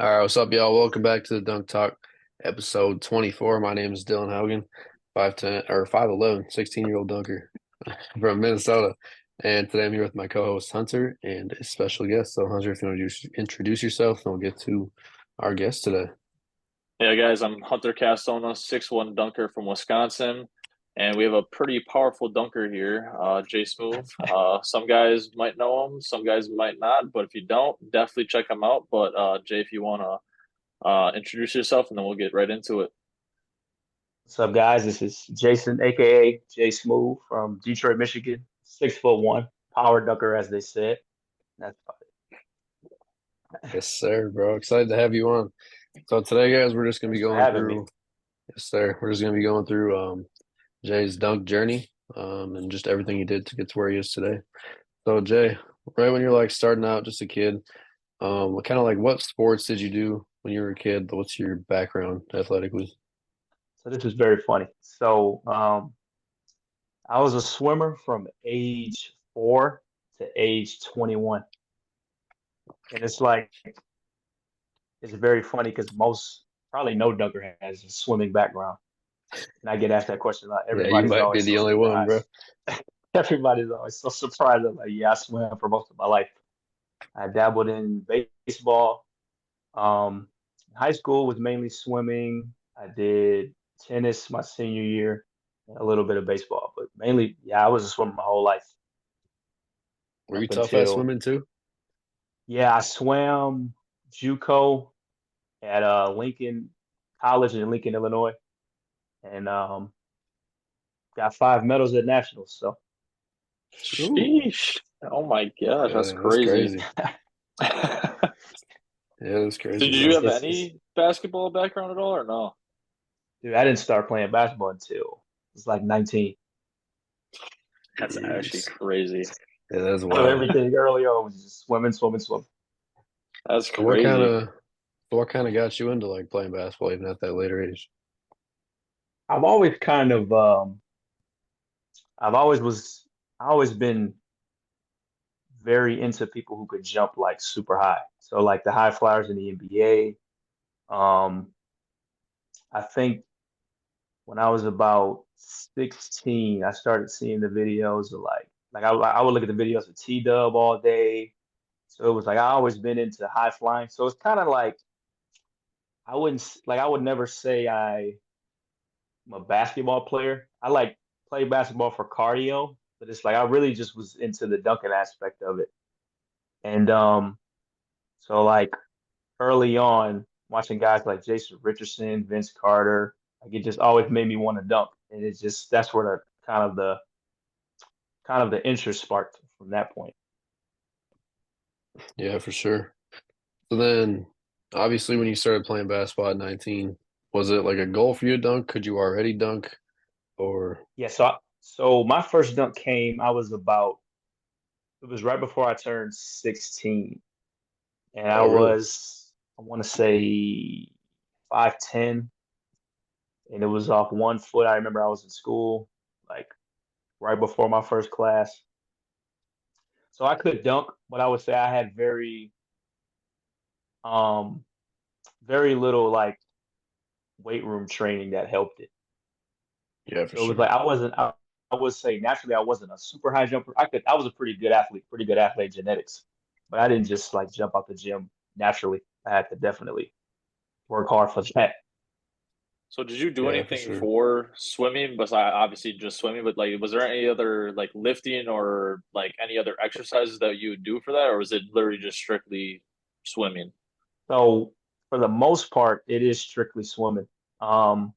All right, what's up, y'all? Welcome back to the Dunk Talk, episode 24. My name is Dylan Haugen, 5'10" or 5'11", 16-year-old dunker from Minnesota. And today I'm here with my co-host Hunter and a special guest. So, Hunter, if you want to introduce yourself, then we'll get to our guest today. Yeah, guys, I'm Hunter Castona, 6'1" dunker from Wisconsin, and we have a pretty powerful dunker here, JaySmoove. Some guys might know him, some guys might not, but if you don't, definitely check him out. But Jay, if you want to introduce yourself, and then we'll get right into it. What's up, guys? This is Jason, aka JaySmoove from Detroit, Michigan. 6'1", power dunker, as they said. That's about Yes, sir, bro. Excited to have you on. So today, guys, we're just gonna be Thanks for going having me. through. Yes, sir. We're just gonna be going through Jay's dunk journey, and just everything he did to get to where he is today. So, Jay, right when you're like starting out, just a kid. Kind of like what sports did you do when you were a kid? What's your background athletically? So this is very funny. I was a swimmer from age 4 to age 21, and it's very funny because most probably no dunker has a swimming background, and I get asked that question a lot. Yeah, you Everybody's might be always so the only one, bro. surprised. Everybody's always so surprised. I'm like, yeah, I swam for most of my life. I dabbled in baseball. High school was mainly swimming. I did tennis my senior year, and a little bit of baseball, but mainly, yeah, I was a swimmer my whole life Were you up tough at until, swimming too? yeah, I swam JUCO at Lincoln College in Lincoln, Illinois, and got 5 medals at nationals. So Ooh, Sheesh! Oh my gosh, that's yeah, that's crazy. crazy. So, Yeah, that's crazy, did you bro. have it's any basketball background at all, or no? dude, I didn't start playing basketball until I was like 19. That's actually Jeez. crazy. Yeah, that's So wild. everything early on was just swimming, swimming, swimming. That's So what kind crazy. of what kind of got you into like playing basketball even at that later age? I've always kind of I've always was I always been very into people who could jump like super high. So like the high flyers in the NBA. I think when I was about 16, I started seeing the videos of I would look at the videos of T-Dub all day. So it was like I always been into high flying. So it's kind of like I would never say I'm a basketball player. I like play basketball for cardio, but it's like I really just was into the dunking aspect of it. And so like early on, watching guys like Jason Richardson, Vince Carter, like it just always made me want to dunk. And it's just that's where the interest sparked from that point. Yeah, for sure. So then, obviously, when you started playing basketball at 19, was it like a goal for you to dunk? Could you already dunk? Or Yeah, so my first dunk came, it was right before I turned 16. And oh, really? I want to say 5'10", and it was off 1 foot. I remember I was in school, like right before my first class. So I could dunk, but I would say I had um, very little like weight room training that helped it. Yeah, for So it was sure. like I would say naturally I wasn't a super high jumper. I was a pretty good athlete genetics, but I didn't just like jump out the gym naturally. I had to definitely work hard for that. So did you do Yeah, for anything sure. for swimming besides obviously just swimming, but like was there any other like lifting or like any other exercises that you would do for that, or was it literally just strictly swimming? So for the most part, it is strictly swimming, um,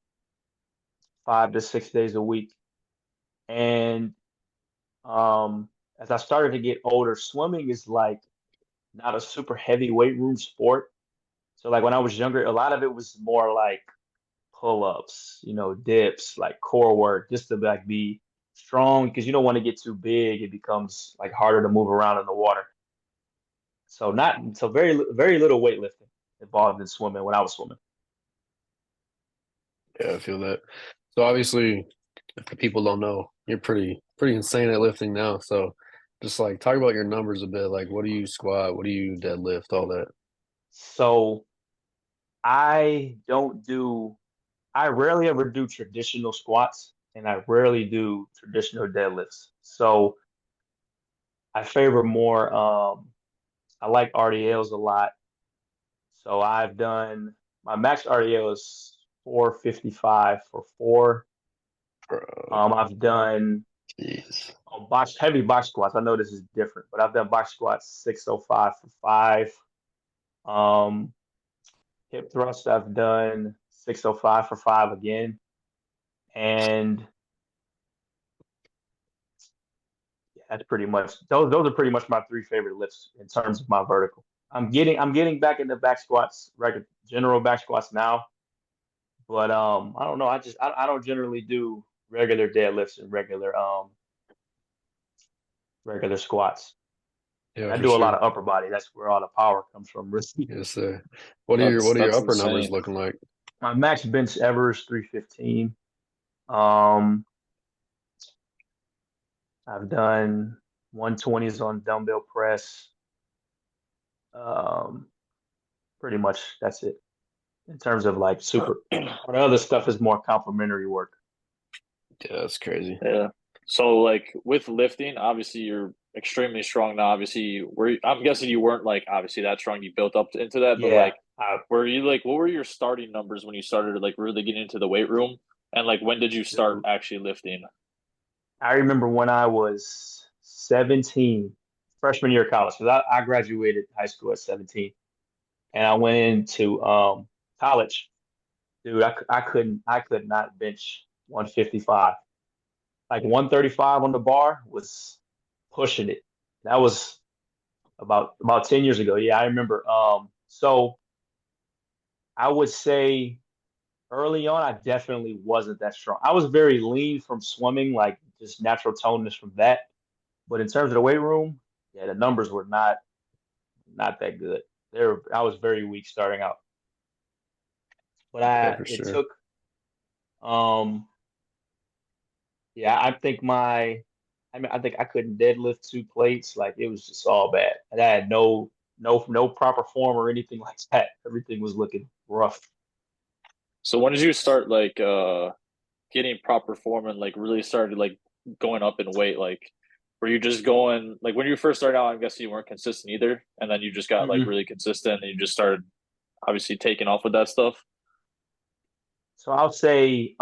5 to 6 days a week. And um, as I started to get older, swimming is like not a super heavy weight room sport. So like when I was younger, a lot of it was more like pull-ups, dips, like core work, just to like be strong because you don't want to get too big. It becomes like harder to move around in the water. Very little weightlifting involved in swimming when I was swimming. Yeah, I feel that. So obviously, if the people don't know, you're pretty insane at lifting now. So just like talk about your numbers a bit. Like, what do you squat? What do you deadlift? All that. So I don't do. I rarely ever do traditional squats, and I rarely do traditional deadlifts. So I favor more. I like RDLs a lot. So I've done my max RDL is 455 for four. Bro, I've done jeez. heavy box squats. I know this is different, but I've done box squats 605 for five. Um, Hip thrust I've done 605 for five again, and yeah, that's pretty much those are pretty much my three favorite lifts in terms of my vertical. I'm getting back into back squats, regular general back squats now, but I don't know. I don't generally do regular deadlifts and regular squats. Yeah, I for do a lot sure. of upper body. That's where all the power comes from, really. Yes, sir. That's What are your that's upper numbers insane. looking like? My max bench ever is 315. Um, I've done 120s on dumbbell press. Um, Pretty much that's it in terms of like super. All the other stuff is more complementary work. Yeah, that's crazy. Yeah. So like with lifting, obviously you're extremely strong now. Obviously, I'm guessing you weren't like obviously that strong. You built up into that, but Yeah, like, were you like what were your starting numbers when you started like really getting into the weight room? And like when did you start dude. actually lifting? I remember when I was 17, freshman year of college, because I graduated high school at 17, and I went into college. Dude, I could not bench 155. Like 135 on the bar was pushing it. That was about 10 years ago. Yeah, I remember. So I would say early on, I definitely wasn't that strong. I was very lean from swimming, like just natural toneness from that. But in terms of the weight room, yeah, the numbers were not that good. I was very weak starting out. But Yeah, I for it sure. took um yeah, I mean I think I couldn't deadlift two plates. Like it was just all bad. And I had no proper form or anything like that. Everything was looking rough. So when did you start like getting proper form and like really started like going up in weight? Like were you just going like when you first started out, I'm guessing you weren't consistent either, and then you just got like Mhm. really consistent and you just started obviously taking off with that stuff. So I'll say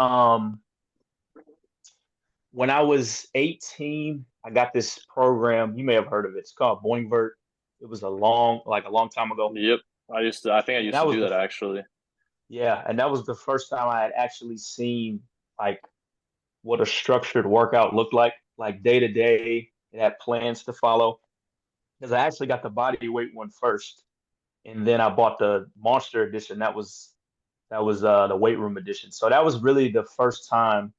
when I was 18, I got this program. You may have heard of it. It's called Boingvert. It was a long time ago. Yep. I think I And used to do that actually. and that was the first time I had actually seen like what a structured workout looked like day to day. It had plans to follow. Because I actually got the body weight one first, and then I bought the Monster edition. That was the weight room edition. So that was really the first time.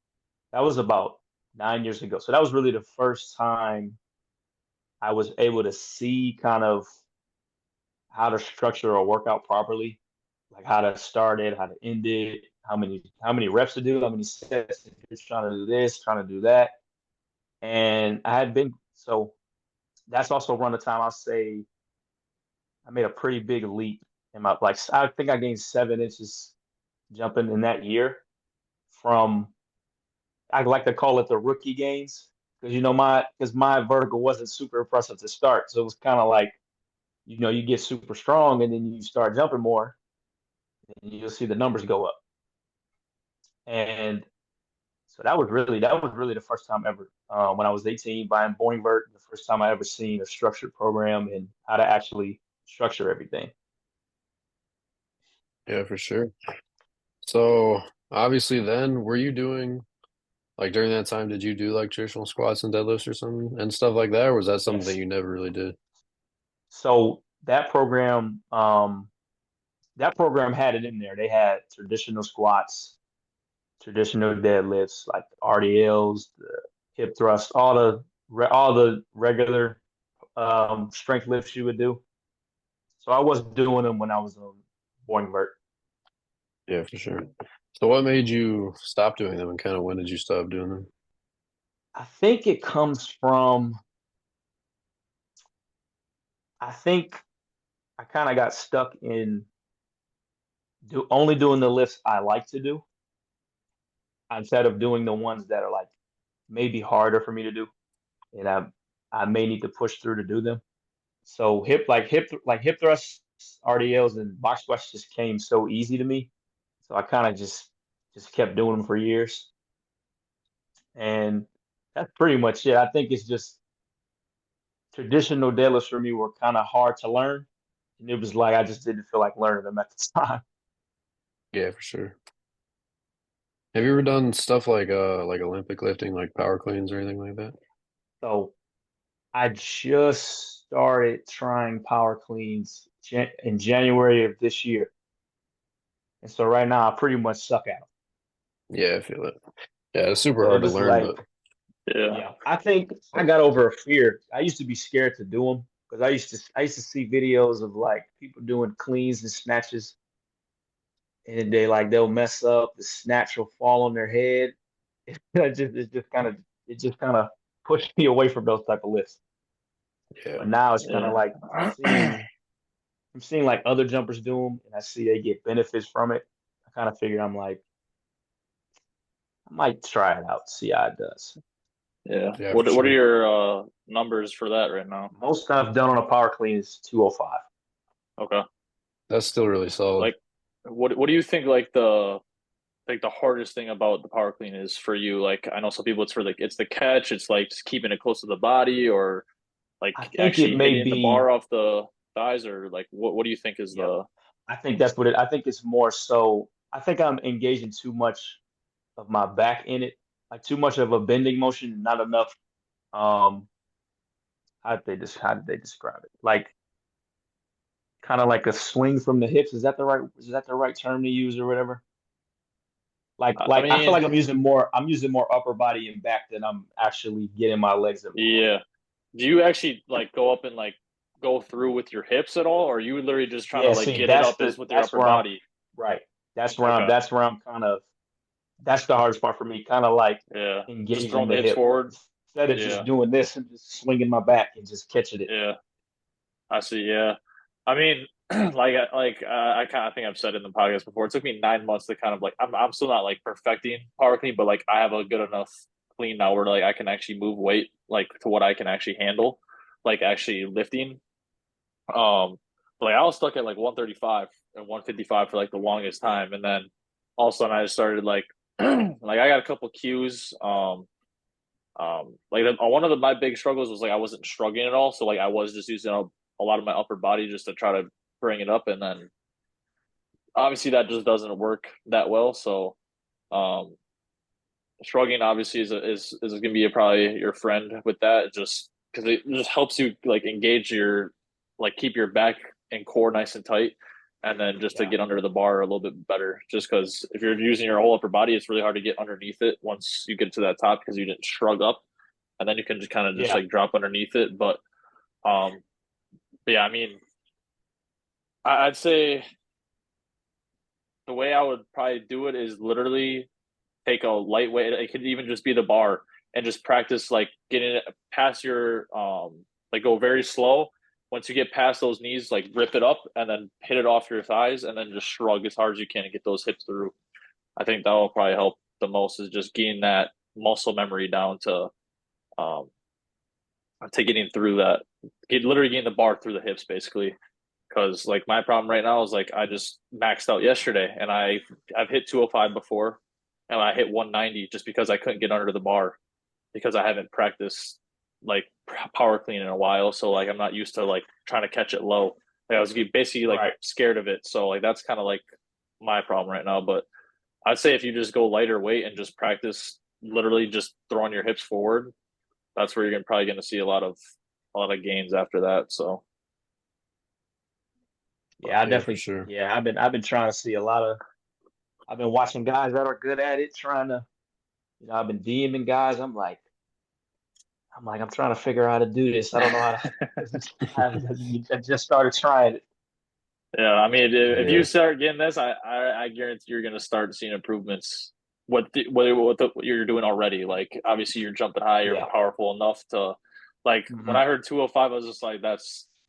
That was about 9 years ago. So that was really the first time I was able to see kind of how to structure a workout properly, like how to start it, how to end it, how many reps to do, how many sets, just trying to do this, trying to do that. And I had been so that's also around the time I'll say I made a pretty big leap in my like I think I gained 7 inches jumping in that year from I like to call it the rookie gains because my vertical wasn't super impressive to start, so it was kind of like you get super strong and then you start jumping more and you'll see the numbers go up. And so that was really the first time ever when I was 18 buying Boingvert, the first time I ever seen a structured program and how to actually structure everything. Yeah, for sure. So obviously then were you doing like during that time, did you do like traditional squats and deadlifts or something and stuff like that? Or was that something that Yes. you never really did? So that program had it in there. They had traditional squats, traditional deadlifts, like RDLs, the hip thrust, all the regular strength lifts you would do. So I was doing them when I was on Boingvert. Yeah, for sure. So what made you stop doing them and kind of when did you stop doing them? I think it comes from, I think I kind of got stuck in doing the lifts I like to do instead of doing the ones that are like maybe harder for me to do, and I may need to push through to do them. So hip thrusts, RDLs, and box squats just came so easy to me. So I kind of just kept doing them for years, and that's pretty much it. I think it's just traditional deadlifts for me were kind of hard to learn, and it was like I just didn't feel like learning them at the time. Yeah, for sure. Have you ever done stuff like Olympic lifting, like power cleans or anything like that? So I just started trying power cleans in January of this year, and so right now I pretty much suck at them. Yeah, I feel it. Yeah, it's super So hard it to was learn, like, but Yeah. yeah, I think I got over a fear. I used to be scared to do them because I used to see videos of like people doing cleans and snatches, and they'll mess up, the snatch will fall on their head. It just kind of pushed me away from those type of lifts. yeah, But now it's kind of Yeah. like I'm seeing like other jumpers do them, and I see they get benefits from it. I kind of figure I'm like, I might try it out, see how it does. Yeah. yeah, for What are sure. your numbers for that right now? Most stuff done on a power clean is 205. Okay. That's still really solid. Like what do you think like the hardest thing about the power clean is for you? Like I know some people it's for like it's the catch, it's like just keeping it close to the body or like I think it actually may hitting the be, bar off the thighs or like what do you think is yep. the I think that's what it. I think it's more so. I think I'm engaging too much of my back in it, like too much of a bending motion, not enough. Um, how did they describe it? Like kind of like a swing from the hips. Is that the right term to use or whatever? Like I like I feel mean, like I'm using more upper body and back than I'm actually getting my legs to move. yeah. Do you actually like go up and like go through with your hips at all or are you literally just trying to Yeah, like see, get it up as with your that's upper where I'm body? right. Okay. That's where I'm kind of that's the hardest part for me, kind of like Yeah. Just throwing engaging the the hips hip forward. instead of just Yeah. doing this and just swinging my back and just catching it. Yeah. I see. Yeah. I mean, I kind of think I've said in the podcast before. It took me 9 months to kind of like I'm still not like perfecting power clean, but like I have a good enough clean now where like I can actually move weight like to what I can actually handle, like actually lifting. Like I was stuck at like 135 and 155 for like the longest time, and then all of a sudden I just started like like I got a couple cues. Like one of my big struggles was like I wasn't shrugging at all, so like I was just using a lot of my upper body just to try to bring it up, and then obviously that just doesn't work that well. So um, shrugging obviously is going to be probably your friend with that, just because it just helps you like engage your like keep your back and core nice and tight, and then just to Yeah, get under the bar a little bit better. Just because if you're using your whole upper body, it's really hard to get underneath it once you get to that top because you didn't shrug up, and then you can just kind of just yeah, like drop underneath it. Um, but yeah, I mean, I'd say the way I would probably do it is literally take a lightweight. It could even just be the bar and just practice like getting it past your like go very slow. Once you get past those knees, like rip it up and then hit it off your thighs and then just shrug as hard as you can and get those hips through. I think that will probably help the most is just getting that muscle memory down um to getting through that. Literally getting the bar through the hips basically. Because like my problem right now is like I just maxed out yesterday and I've hit 205 before and I hit 190 just because I couldn't get under the bar because I haven't practiced like power clean in a while. So like I'm not used to like trying to catch it low. Like I was basically like right. scared of it. So like that's kind of like my problem right now. But I'd say if you just go lighter weight and just practice literally just throwing your hips forward, that's where you're probably going to see a lot of gains after that. So, Yeah, I Yeah, for definitely. sure. Yeah, I've been trying to see a lot of. I've been watching guys that are good at it, trying to. I've been DMing guys. I'm trying to figure out how to do this. I don't know how to. I just started trying it. yeah, I mean, if you Yeah, start getting this, I guarantee you're going to start seeing improvements. What you're doing already, like obviously you're jumping high, you're Yeah. powerful enough to, like when Hmm. I heard 205, I was just like,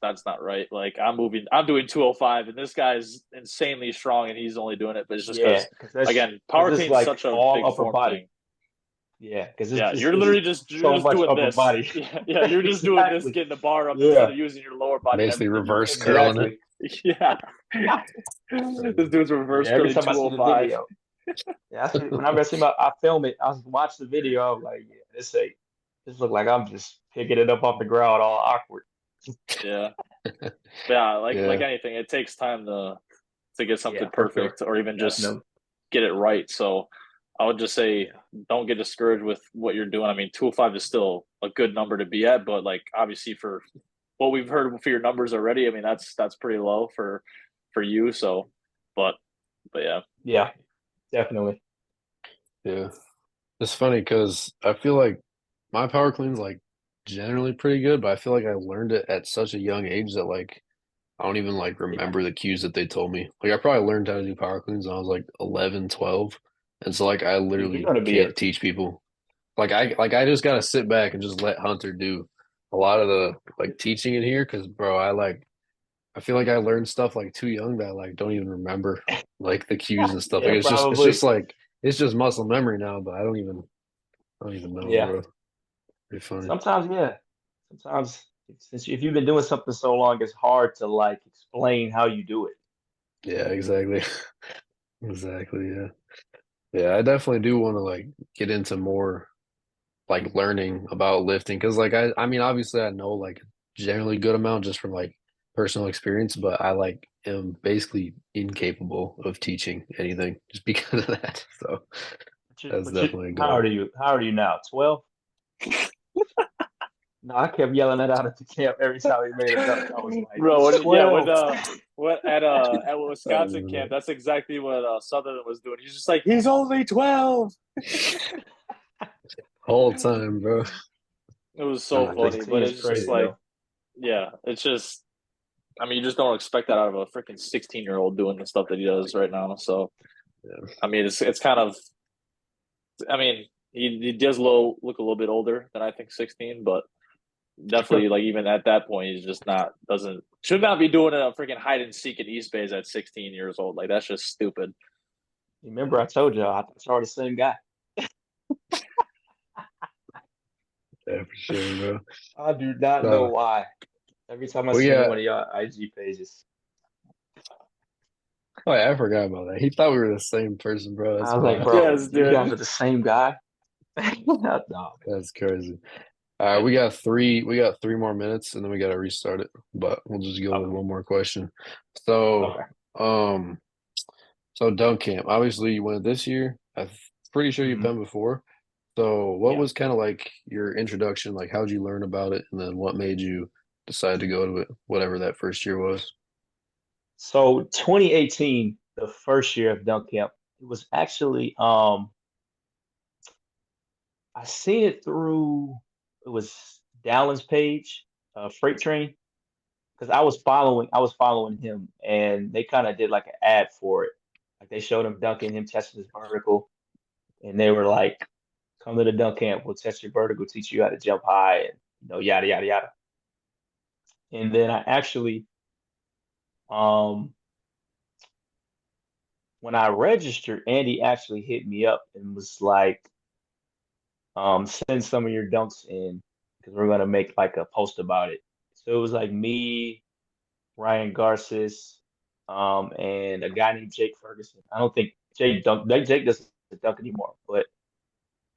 that's not right. Like I'm doing 205, and this guy's insanely strong, and he's only doing it. But it's just Yeah, because because again, power it's clean's like such a all big upper form body. thing. Yeah, because Yeah, it's you're so just much doing upper this. body. Yeah, you're just doing this, Exactly. getting the bar up instead Yeah, of using your lower body and Basically everything you reverse can do. curling it. exactly. Yeah, this dude's Yeah, reverse every curling time I see the 205. video, yeah, whenever I see I film it, I watch the video. I'm like, yeah, this look like I'm just picking it up off the ground, all awkward. Yeah, yeah. Like Yeah. anything, it takes time to get Yeah, something for sure, perfect or even just definitely. get it right. So I would just say don't get discouraged with what you're doing. I mean, 205 is still a good number to be at, but like obviously for what we've heard for your numbers already, I mean that's pretty low for you. So, but yeah, Yeah, definitely. Yeah. It's funny because I feel like my power clean's like generally pretty good, but I feel like I learned it at such a young age that like I don't even like Yeah, remember the cues that they told me. Like I probably learned how to do power cleans when I was like 11, 12. And so like I you're literally gonna be a can't teach people. Like I just gotta sit back and just let Hunter do a lot of the like teaching in here because bro, I feel like I learned stuff like too young that I like don't even remember like the cues and stuff. Like yeah, it's just probably. like it's just muscle memory now, but I don't even know, Yeah, bro. Pretty funny. sometimes, yeah, sometimes since if you've been doing something so long, it's hard to like explain how you do it. Yeah, exactly. Exactly, yeah. Yeah, I definitely do want to like get into more like learning about lifting because like I mean obviously I know like generally good amount just from like personal experience, but I like am basically incapable of teaching anything just because of that. So that's definitely a How old goal. are you? How old are you now? 12? No, I kept yelling that out at the camp every time he made a dunk. I was like, bro. he's Yeah, 12. what at Wisconsin camp, Um, that's exactly what Sutherland was doing. He's just like he's only 12. whole time, bro. It was so Nah, funny, but 16 is it's just crazy like though. yeah, it's just I mean, you just don't expect that out of a freaking 16-year-old doing the stuff that he does right now. So, Yeah. I mean, it's kind of, I mean, he does look a little bit older than I think 16, but definitely like even at that point, he's just not doesn't should not be doing a freaking hide and seek in East Bays at 16 years old. Like that's just stupid. Remember, I told you I thought you were the same guy. Yeah, for sure, bro. I do not know Uh, why. Every time I well, see you on yeah. one of your IG pages, Oh, yeah, I forgot about that. He thought we were the same person, bro. That's I was like, wild. bro, Yes, you guys dude. are the same guy. No, man. That's crazy. All right, we got three more minutes and then we gotta restart it. But we'll just go with Okay, one more question. So, okay, um, so dunk camp. Obviously you went this year. I'm pretty sure you've hmm been before. So what yeah. was kind of like your introduction? Like how'd you learn about it? And then what made you decide to go to it, whatever that first year was? So 2018, the first year of dunk camp, it was actually I seen it through it was Dallin's page, Freight Train, because I was following him and they kind of did like an ad for it. Like they showed him dunking, him testing his vertical, and they were like, come to the dunk camp, we'll test your vertical, teach you how to jump high and yada yada yada. And then I actually um when I registered, Andy actually hit me up and was like, send some of your dunks in because we're gonna make like a post about it. So it was like me, Ryan Garces, and a guy named Jake Ferguson. I don't think Jake doesn't dunk anymore, but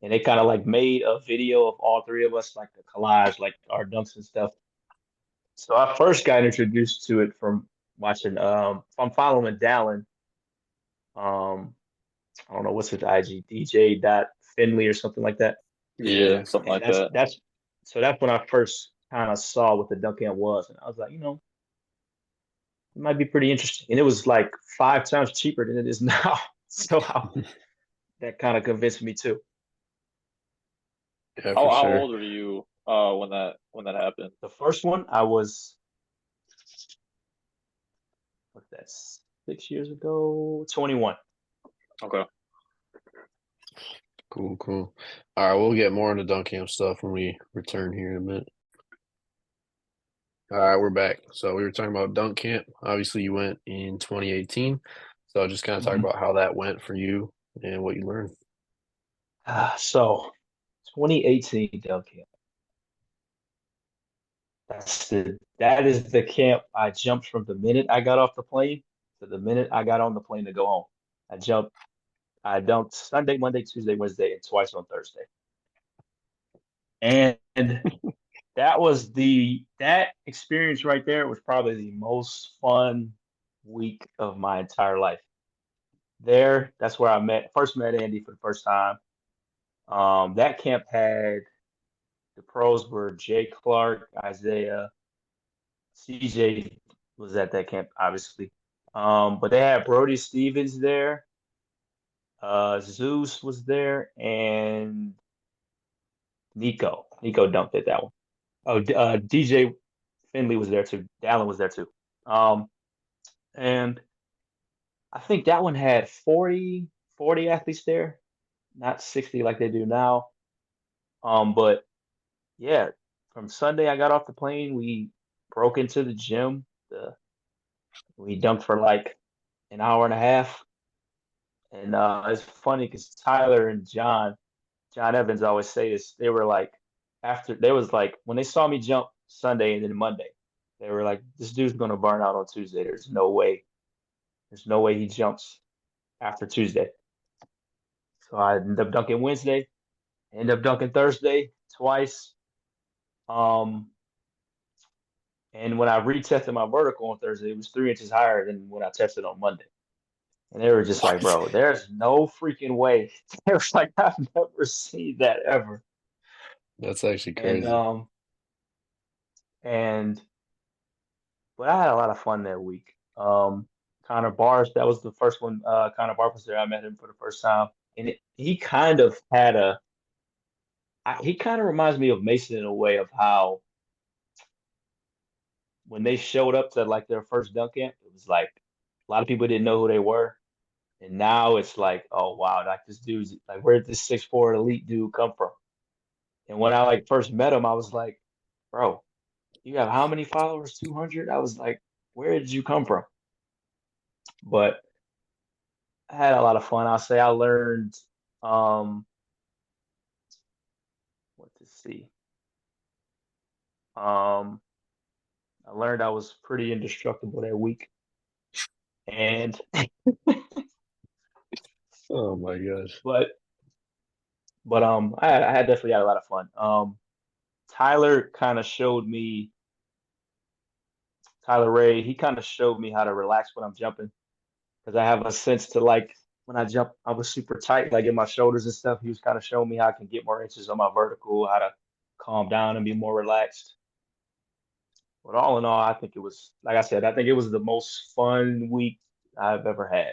and they kind of like made a video of all three of us, like a collage, like our dunks and stuff. So I first got introduced to it from watching I'm following Dallin. Um I don't know what's his IG, DJ dot Finley or something like that. Yeah, Yeah. something And like that. that's when I first kind of saw what the dunk amp was. And I was like, it might be pretty interesting. And it was like 5 times cheaper than it is now. So that kind of convinced me too. Yeah, for How sure. old were you when that happened? The first one I was what's that 6 years ago? 21. Okay. Cool, cool. All right, we'll get more into dunk camp stuff when we return here in a minute. All right, we're back. So we were talking about dunk camp. Obviously, you went in 2018. So just kind of talk Mhm. about how that went for you and what you learned. So 2018 dunk camp. That is the camp I jumped from the minute I got off the plane to the minute I got on the plane to go home. I jumped. I dunked Sunday, Monday, Tuesday, Wednesday, and twice on Thursday. And that experience right there was probably the most fun week of my entire life. That's where I first met Andy for the first time. That camp had the pros were Jay Clark, Isaiah, CJ was at that camp, obviously. But they had Brody Stevens there, Zeus was there, and Nico. Nico dumped at that one. Oh, DJ Finley was there too. Dallin was there too. Um, and I think that one had 40 athletes there, not 60 like they do now. But yeah, from Sunday I got off the plane, we broke into the gym. We dunked for like an hour and a half. And it's funny because Tyler and John Evans always say this. They were like, they was like, when they saw me jump Sunday and then Monday, they were like, this dude's gonna burn out on Tuesday. There's no way. There's no way he jumps after Tuesday. So I ended up dunking Wednesday, ended up dunking Thursday twice. Um, and when I retested my vertical on Thursday, it was 3 inches higher than when I tested on Monday. And they were just like, What? bro, there's no freaking way. They were like, I've never seen that ever. That's actually And crazy. and but I had a lot of fun that week. Connor Bars, that was the first one. Connor Bars was there. I met him for the first time, and he kind of had he kind of reminds me of Mason in a way of how when they showed up to like their first dunk camp, it was like a lot of people didn't know who they were, and now it's like, oh wow, like this dude's like, where did this 6'4" elite dude come from? And when I like first met him, I was like, bro, you have how many followers? 200? I was like, where did you come from? But I had a lot of fun. I'll say I learned what to see. Um I learned I was pretty indestructible that week. And Oh my gosh. but I had definitely had a lot of fun. Tyler kind of showed me Tyler Ray, he kind of showed me how to relax when I'm jumping because I have a sense to like when I jump, I was super tight, like in my shoulders and stuff. He was kind of showing me how I can get more inches on my vertical, how to calm down and be more relaxed. But all in all, I think it was, like I said, I think it was the most fun week I've ever had.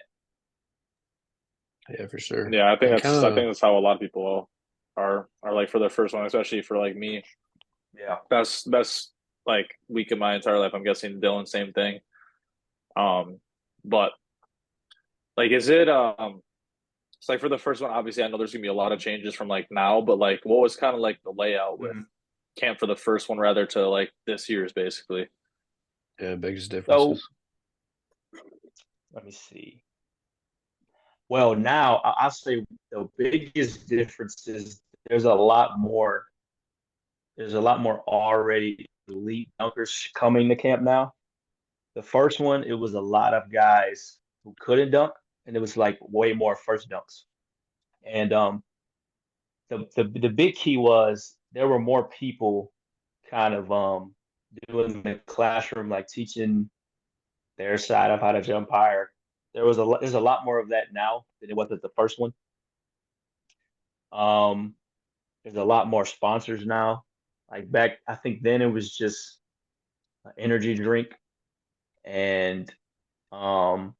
Yeah, for sure. Yeah, I I kind think that's how a lot of people are like for their first one, especially for like me. Yeah. Best like week of my entire life. I'm guessing Dylan, same thing. Um, but like, is it it's like for the first one, obviously I know there's gonna be a lot of changes from like now, but like what was kind of like the layout with Mhm. camp for the first one rather to like this year's basically? yeah, biggest So differences. let me see. Well, now I'll say the biggest difference is there's a lot more. There's a lot more already elite dunkers coming to camp now. The first one, it was a lot of guys who couldn't dunk, and it was like way more first dunks. And the big key was there were more people kind of doing the classroom, like teaching their side of how to jump higher. There's a lot more of that now than it was at the first one. Um, there's a lot more sponsors now. Like back, I think then it was just an energy drink and um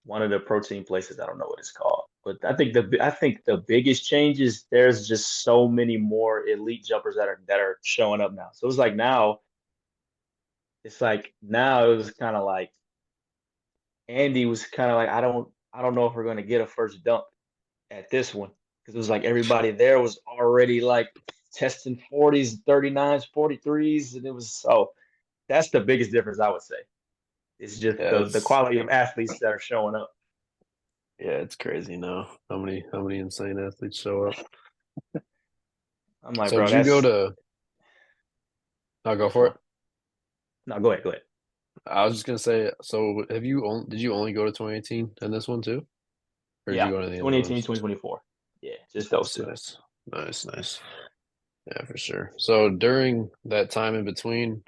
one of the protein places. I don't know what it's called, but I think the biggest change is there's just so many more elite jumpers that are showing up now. So it's like now it was kind of like Andy was kind of like I don't know if we're gonna get a first dunk at this one because it was like everybody there was already like testing 40s, 39s, 43s, and it was so that's the biggest difference I would say. It's just Yeah, the quality of athletes that are showing up. it's crazy now. How many insane athletes show up. I'm like, So bro, did you go that's to? I'll go what's for going. it. No, go ahead, go ahead. I was just gonna say. So did you only go to 2018 and this one too, or did you Yeah, go to any other 2018, ones? 2024. Yeah, just those Nice, two. nice, nice, nice. Yeah, for sure. So during that time in between,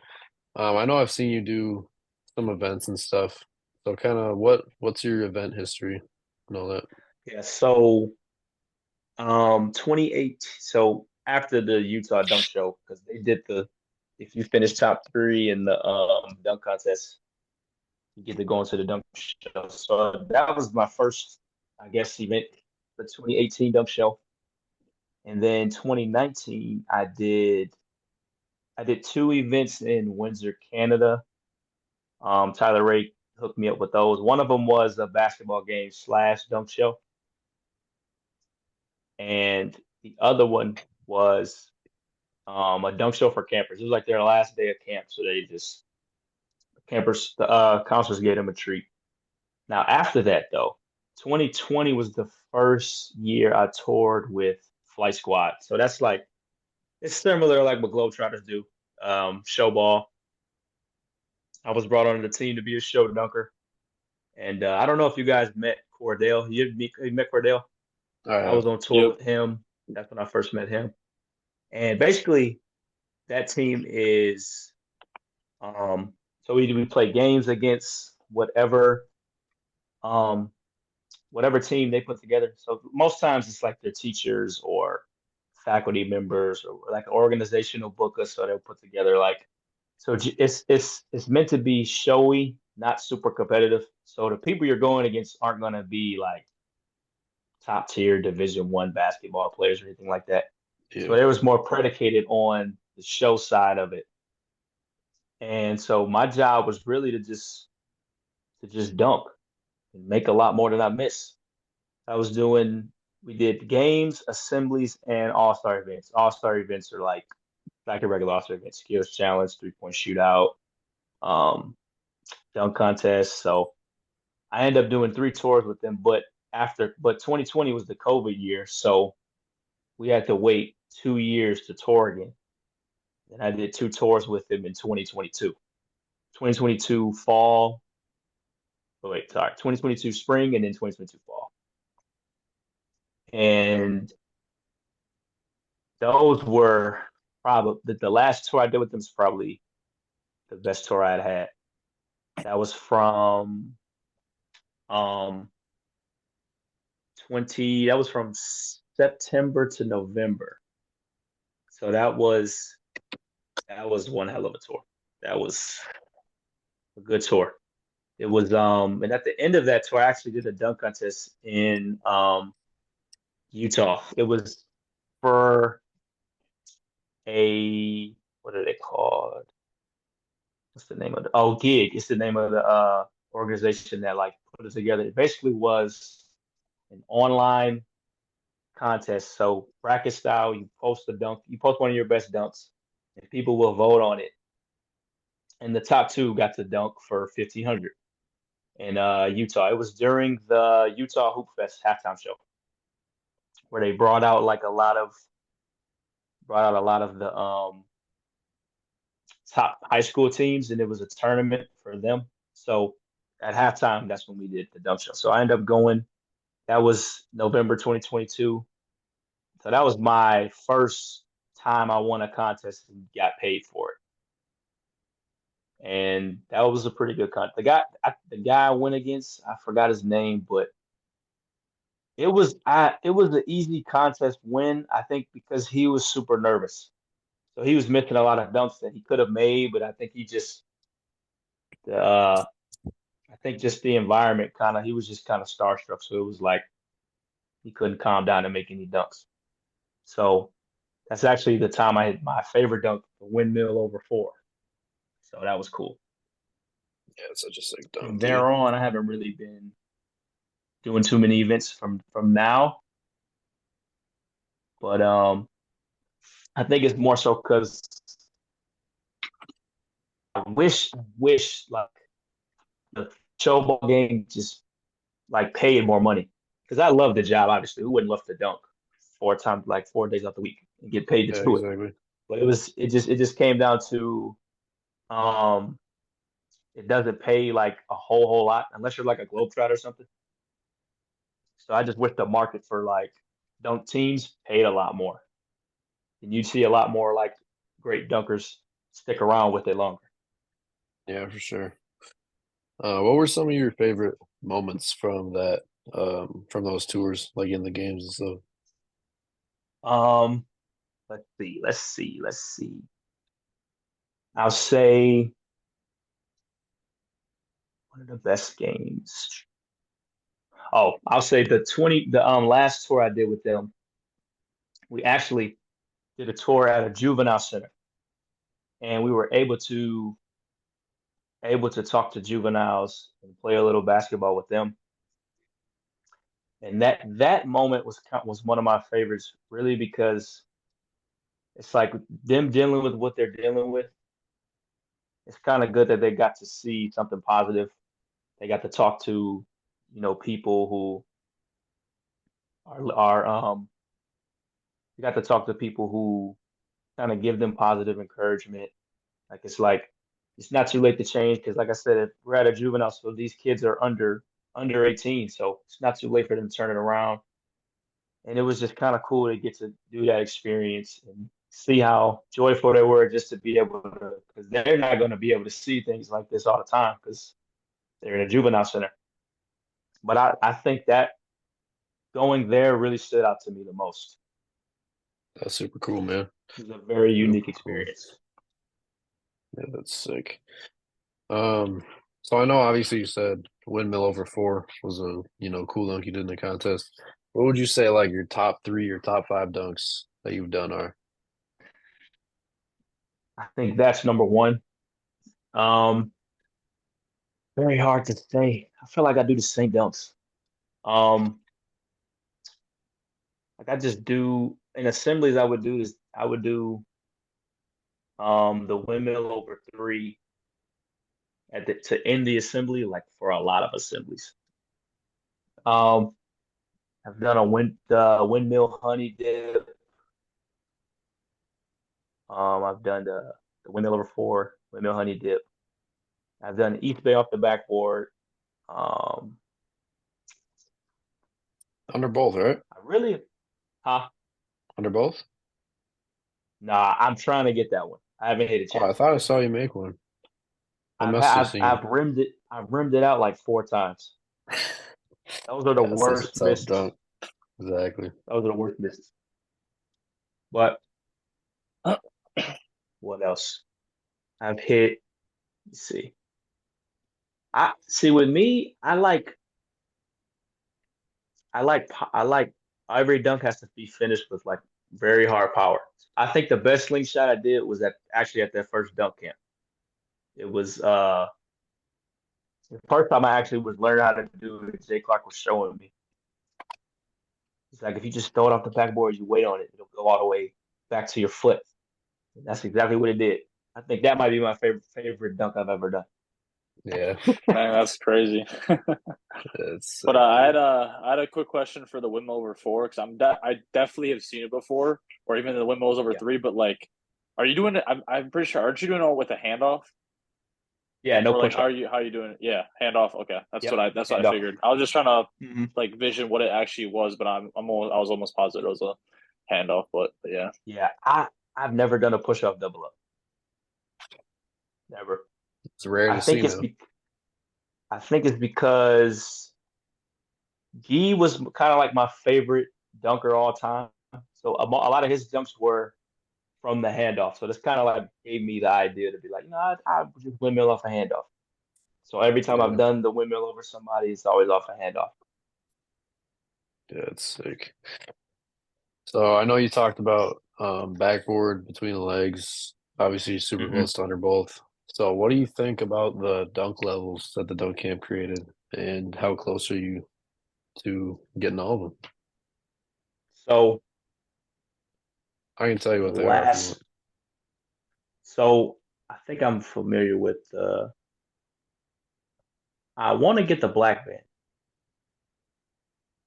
I know I've seen you do some events and stuff. So kind of what's your event history and all that? Yeah, so 28. So after the Utah dunk show, because they did the if you finish top three in the dunk contest, you get to go into the dunk show. So that was my first, I guess, event, the 2018 dunk show. And then 2019, I did two events in Windsor, Canada. Tyler Ray hooked me up with those. One of them was a basketball game slash dunk show, and the other one was a dunk show for campers. It was like their last day of camp, so they just campers, the counselors gave them a treat. Now after that, though, 2020 was the first year I toured with Flight Squad. So that's like it's similar like what Globetrotters do. Show ball. I was brought onto the team to be a show dunker. And I don't know if you guys met Cordell. You met Cordell? I I have. was on tour Yep. with him. That's when I first met him. And basically, that team is so we play games against um whatever team they put together. So most times it's like their teachers or faculty members or like an organization will book us, so they'll put together like so it's meant to be showy, not super competitive. So the people you're going against aren't going to be like top tier Division 1 basketball players or anything like that. So Yeah. it was more predicated on the show side of it. And so my job was really to just dunk and make a lot more than I miss. I was doing we did games, assemblies, and all-star events. All-star events are like a regular all-star event, skills challenge, three-point shootout, um, dunk contest. So I ended up doing three tours with them, but 2020 was the COVID year, so we had to wait 2 years to tour again. And I did two tours with them in 2022. 2022 fall, oh wait, sorry, 2022 spring and then 2022 fall. And those were probably the last tour I did with them is probably the best tour I had had. That was from um that was from September to November. So that was one hell of a tour. That was a good tour. It was and at the end of that tour, I actually did a dunk contest in Utah. It was for a what are they called? What's the name of the gig? It's the name of the organization that like put it together. It basically was an online contest. So bracket style, you post a dunk, you post one of your best dunks, and people will vote on it. And the top two got to dunk for 1,500 in Utah. It was during the Utah Hoop Fest halftime show where they brought out a lot of the top high school teams, and it was a tournament for them. So at halftime, that's when we did the dunk show. So I ended up going. That was November 2022. So that was my first time I won a contest and got paid for it, and that was a pretty good contest. The guy I went against, I forgot his name, but it was an easy contest win, I think, because he was super nervous. So he was missing a lot of dunks that he could have made, but I think uh, I think just the environment he was just kind of starstruck. So it was like he couldn't calm down and make any dunks. So that's actually the time I hit my favorite dunk, the windmill over four. So that was cool. Yeah, it's such a sick From dunk too. there on, I haven't really been doing too many events from now, but I think it's more so because I wish like the showball game just like paid more money because I love the job. Obviously, who wouldn't love to dunk 4 times, like 4 days out the week and get paid Yeah, to do it? exactly. But it just came down to um it doesn't pay like a whole lot unless you're like a globetrotter or something. So I just wish the market for like dunk teams paid a lot more, and you'd see a lot more like great dunkers stick around with it longer. Yeah, for sure. What were some of your favorite moments from from those tours, like in the games and stuff? Um, let's see. I'll say one of the best games. Oh, I'll say the last tour I did with them. We actually did a tour at a juvenile center, and we were able to talk to juveniles and play a little basketball with them. And that moment was one of my favorites, really, because it's like them dealing with what they're dealing with. It's kind of good that they got to see something positive. They got to talk to, people who are you got to talk to people who kind of give them positive encouragement. Like it's not too late to change because like I said, if we're at a juvenile, so these kids are under 18, so it's not too late for them to turn it around. And it was just kind of cool to get to do that experience and see how joyful they were just to be able to, because they're not going to be able to see things like this all the time because they're in a juvenile center. But I think that going there really stood out to me the most. That's super cool, man. It was a very unique Super cool. experience. Yeah, that's sick. Um, so I know obviously you said windmill over four was a cool dunk you did in the contest. What would you say like your top three or top five dunks that you've done are? I think that's number one. Um, Very hard to say. I feel like I do the same dunks. Um, like I just do in assemblies. I would do the windmill over three to end the assembly, like for a lot of assemblies. Um, I've done a windmill honey dip. I've done the windmill over four, windmill honey dip. I've done East Bay off the backboard. Um, Under both, right? I really, huh? Under both? Nah, I'm trying to get that one. I haven't hit a Oh, I chance. thought I saw you make one. I I've must have I've seen I've rimmed it. I've rimmed it out like 4 times. Those are the Yes, that's a worst tough misses. dunk. Exactly. Those are the worst misses. But what else? I've hit. Let's see. I see with me. I like every dunk has to be finished with like very hard power. I think the best slingshot I did was at that first dunk camp. It was the first time I actually was learning how to do it. Jay Clark was showing me. It's like if you just throw it off the backboard, you wait on it, it'll go all the way back to your foot. And that's exactly what it did. I think that might be my favorite dunk I've ever done. Yeah, Man, that's crazy. it's But sick, dude. I had a quick question for the windmill over four because I definitely have seen it before, or even the windmills over Yeah. three. But like, are you doing it? I'm pretty sure. Aren't you doing it with a handoff? Yeah, no Or like push up. how are you doing it? Yeah, handoff. Okay, Yep. that's what I Hand off. figured. I was just trying to Hmm. like vision what it actually was, but I was almost positive it was a handoff. But yeah, Yeah. I've never done a push up double up. Never. It's rare I to see think it's now. be I think it's because Gee was kind of like my favorite dunker all time. So a lot of his dunks were from the handoff. So this kind of like gave me the idea to be like, I just windmill off a handoff. So every time I've Yeah, done the windmill over somebody, it's always off a handoff. yeah, it's sick. So I know you talked about backboard between the legs. Obviously, super Hmm. close to under both. So what do you think about the dunk levels that the dunk camp created, and how close are you to getting all of them? So I can tell you The what they are if you want. last, so I think I'm familiar with I want to get the black band.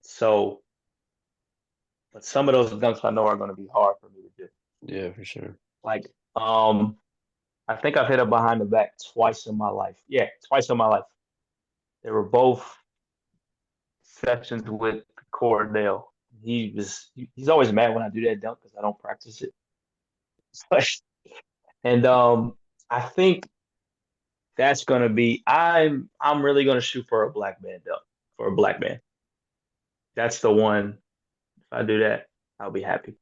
So, but some of those dunks I know are going to be hard for me to do. Yeah, for sure. Like, um, I think I've hit a behind the back twice in my life. Yeah, twice in my life. They were both sessions with Cordell. He's always mad when I do that dunk because I don't practice it. And I think that's gonna be I'm really gonna shoot for a black band dunk for a black band. That's the one. If I do that, I'll be happy.